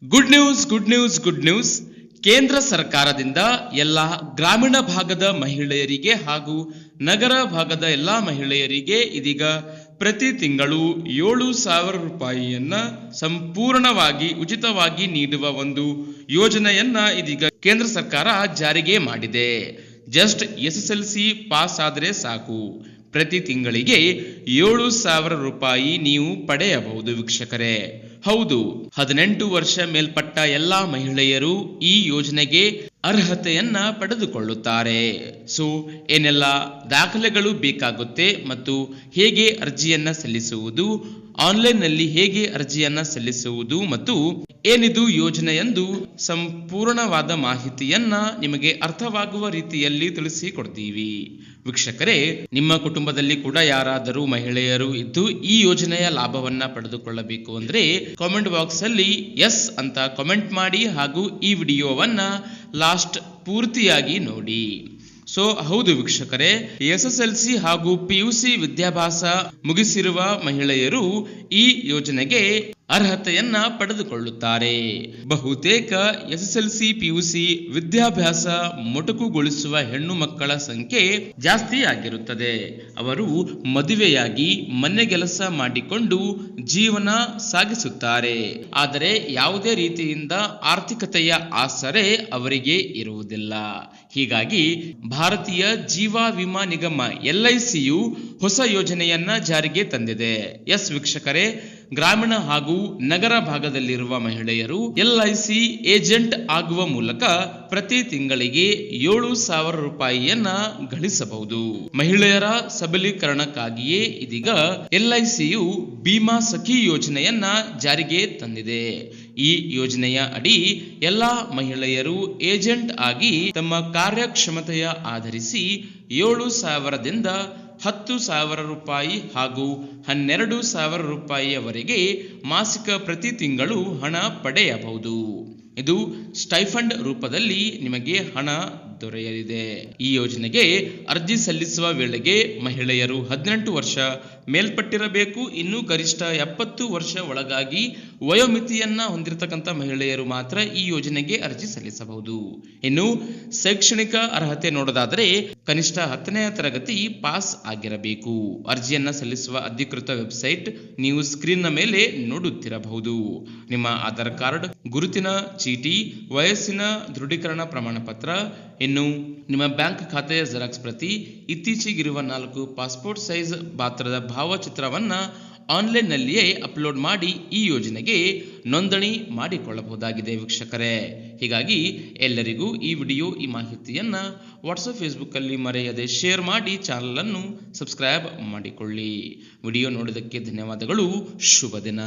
Good news good news good news. ಕೇಂದ್ರ ಸರ್ಕಾರದಿಂದ ಎಲ್ಲ ಗ್ರಾಮೀಣ ಭಾಗದ ಮಹಿಳೆಯರಿಗೆ ಹಾಗೂ ನಗರ ಭಾಗದ ಎಲ್ಲ ಮಹಿಳೆಯರಿಗೆ ಇದೀಗ ಪ್ರತಿ ತಿಂಗಳು 7,000 ರೂಪಾಯಿಯನ್ನ ಸಂಪೂರ್ಣವಾಗಿ ಉಚಿತವಾಗಿ ನೀಡುವ ಒಂದು ಯೋಜನೆಯನ್ನ ಇದೀಗ ಕೇಂದ್ರ ಸರ್ಕಾರ ಜಾರಿಗೆ ಮಾಡಿದೆ. ಜಸ್ಟ್ SSLC ಪಾಸ್ ಆದರೆ ಸಾಕು, ಪ್ರತಿ ತಿಂಗಳಿಗೆ 7,000 ರೂಪಾಯಿ ನೀವು ಪಡೆಯಬಹುದು ವೀಕ್ಷಕರೇ. ಹೌದು, 18 ವರ್ಷ ಮೇಲ್ಪಟ್ಟ ಎಲ್ಲಾ ಮಹಿಳೆಯರು ಈ ಯೋಜನೆಗೆ ಅರ್ಹತೆಯನ್ನ ಪಡೆದುಕೊಳ್ಳುತ್ತಾರೆ. ಸೊ ಏನೆಲ್ಲ ದಾಖಲೆಗಳು ಬೇಕಾಗುತ್ತೆ ಮತ್ತು ಹೇಗೆ ಅರ್ಜಿಯನ್ನ ಸಲ್ಲಿಸುವುದು, ಆನ್ಲೈನ್ ನಲ್ಲಿ ಹೇಗೆ ಅರ್ಜಿಯನ್ನ ಸಲ್ಲಿಸುವುದು ಮತ್ತು ಏನಿದು ಯೋಜನೆ ಎಂದು ಸಂಪೂರ್ಣವಾದ ಮಾಹಿತಿಯನ್ನ ನಿಮಗೆ ಅರ್ಥವಾಗುವ ರೀತಿಯಲ್ಲಿ ತಿಳಿಸಿಕೊಡ್ತೀವಿ ವೀಕ್ಷಕರೇ. ನಿಮ್ಮ ಕುಟುಂಬದಲ್ಲಿ ಕೂಡ ಯಾರಾದರೂ ಮಹಿಳೆಯರು ಇದ್ದು ಈ ಯೋಜನೆಯ ಲಾಭವನ್ನ ಪಡೆದುಕೊಳ್ಳಬೇಕು ಅಂದ್ರೆ ಕಾಮೆಂಟ್ ಬಾಕ್ಸ್ ಅಲ್ಲಿ ಎಸ್ ಅಂತ ಕಾಮೆಂಟ್ ಮಾಡಿ ಹಾಗೂ ಈ ವಿಡಿಯೋವನ್ನ ಲಾಸ್ಟ್ ಪೂರ್ತಿಯಾಗಿ ನೋಡಿ. ಸೊ ಹೌದು ವೀಕ್ಷಕರೇ, SSLC ಹಾಗೂ PUC ವಿದ್ಯಾಭ್ಯಾಸ ಮುಗಿಸಿರುವ ಮಹಿಳೆಯರು ಈ ಯೋಜನೆಗೆ ಅರ್ಹತೆಯನ್ನ ಪಡೆದುಕೊಳ್ಳುತ್ತಾರೆ. ಬಹುತೇಕ SSLC PUC ವಿದ್ಯಾಭ್ಯಾಸ ಮೊಟಕುಗೊಳಿಸುವ ಹೆಣ್ಣು ಮಕ್ಕಳ ಸಂಖ್ಯೆ ಜಾಸ್ತಿ ಆಗಿರುತ್ತದೆ. ಅವರು ಮದುವೆಯಾಗಿ ಮನೆ ಕೆಲಸ ಮಾಡಿಕೊಂಡು ಜೀವನ ಸಾಗಿಸುತ್ತಾರೆ. ಆದರೆ ಯಾವುದೇ ರೀತಿಯಿಂದ ಆರ್ಥಿಕತೆಯ ಆಸರೆ ಅವರಿಗೆ ಇರುವುದಿಲ್ಲ. ಹೀಗಾಗಿ ಭಾರತೀಯ ಜೀವ ವಿಮಾ ನಿಗಮ LICಯು ಹೊಸ ಯೋಜನೆಯನ್ನ ಜಾರಿಗೆ ತಂದಿದೆ. ಎಸ್ ವೀಕ್ಷಕರೇ, ಗ್ರಾಮೀಣ ಹಾಗೂ ನಗರ ಭಾಗದಲ್ಲಿರುವ ಮಹಿಳೆಯರು LIC ಏಜೆಂಟ್ ಆಗುವ ಮೂಲಕ ಪ್ರತಿ ತಿಂಗಳಿಗೆ 7,000 ರೂಪಾಯಿಯನ್ನ ಗಳಿಸಬಹುದು. ಮಹಿಳೆಯರ ಸಬಲೀಕರಣಕ್ಕಾಗಿಯೇ ಇದೀಗ LICಯು ಭೀಮಾ ಸಖಿ ಯೋಜನೆಯನ್ನ ಜಾರಿಗೆ ತಂದಿದೆ. ಈ ಯೋಜನೆಯ ಅಡಿ ಎಲ್ಲಾ ಮಹಿಳೆಯರು ಏಜೆಂಟ್ ಆಗಿ ತಮ್ಮ ಕಾರ್ಯಕ್ಷಮತೆಯ ಆಧರಿಸಿ 7,000ದಿಂದ 10,000 ರೂಪಾಯಿ ಹಾಗೂ 12,000 ರೂಪಾಯಿಯವರೆಗೆ ಮಾಸಿಕ ಪ್ರತಿ ತಿಂಗಳು ಹಣ ಪಡೆಯಬಹುದು. ಇದು ಸ್ಟೈಫಂಡ್ ರೂಪದಲ್ಲಿ ನಿಮಗೆ ಹಣ ದೊರೆಯಲಿದೆ. ಈ ಯೋಜನೆಗೆ ಅರ್ಜಿ ಸಲ್ಲಿಸುವ ವೇಳೆಗೆ ಮಹಿಳೆಯರು 18 ವರ್ಷ ಮೇಲ್ಪಟ್ಟಿರಬೇಕು. ಇನ್ನು ಗರಿಷ್ಠ 70 ವರ್ಷ ಒಳಗಾಗಿ ವಯೋಮಿತಿಯನ್ನ ಹೊಂದಿರತಕ್ಕಂಥ ಮಹಿಳೆಯರು ಮಾತ್ರ ಈ ಯೋಜನೆಗೆ ಅರ್ಜಿ ಸಲ್ಲಿಸಬಹುದು. ಇನ್ನು ಶೈಕ್ಷಣಿಕ ಅರ್ಹತೆ ನೋಡೋದಾದರೆ ಕನಿಷ್ಠ 10ನೇ ತರಗತಿ ಪಾಸ್ ಆಗಿರಬೇಕು. ಅರ್ಜಿಯನ್ನ ಸಲ್ಲಿಸುವ ಅಧಿಕೃತ ವೆಬ್ಸೈಟ್ ನೀವು ಸ್ಕ್ರೀನ್ ನ ಮೇಲೆ ನೋಡುತ್ತಿರಬಹುದು. ನಿಮ್ಮ ಆಧಾರ್ ಕಾರ್ಡ್, ಗುರುತಿನ ಚೀಟಿ, ವಯಸ್ಸಿನ ದೃಢೀಕರಣ ಪ್ರಮಾಣ ಪತ್ರ, ಇನ್ನು ನಿಮ್ಮ ಬ್ಯಾಂಕ್ ಖಾತೆಯ ಜೆರಾಕ್ಸ್ ಪ್ರತಿ, ಇತ್ತೀಚೆಗಿರುವ 4 ಪಾಸ್ಪೋರ್ಟ್ ಸೈಜ್ ಗಾತ್ರದ ಭಾವಚಿತ್ರವನ್ನ ಆನ್ಲೈನ್ ನಲ್ಲಿಯೇ ಅಪ್ಲೋಡ್ ಮಾಡಿ ಈ ಯೋಜನೆಗೆ ನೋಂದಣಿ ಮಾಡಿಕೊಳ್ಳಬಹುದಾಗಿದೆ ವೀಕ್ಷಕರೇ. ಹೀಗಾಗಿ ಎಲ್ಲರಿಗೂ ಈ ವಿಡಿಯೋ, ಈ ಮಾಹಿತಿಯನ್ನ ವಾಟ್ಸಪ್, ಫೇಸ್ಬುಕ್ ಅಲ್ಲಿ ಮರೆಯದೆ ಶೇರ್ ಮಾಡಿ ಚಾನಲ್ ಅನ್ನು ಸಬ್ಸ್ಕ್ರೈಬ್ ಮಾಡಿಕೊಳ್ಳಿ. ವಿಡಿಯೋ ನೋಡಿದ್ದಕ್ಕೆ ಧನ್ಯವಾದಗಳು. ಶುಭ ದಿನ.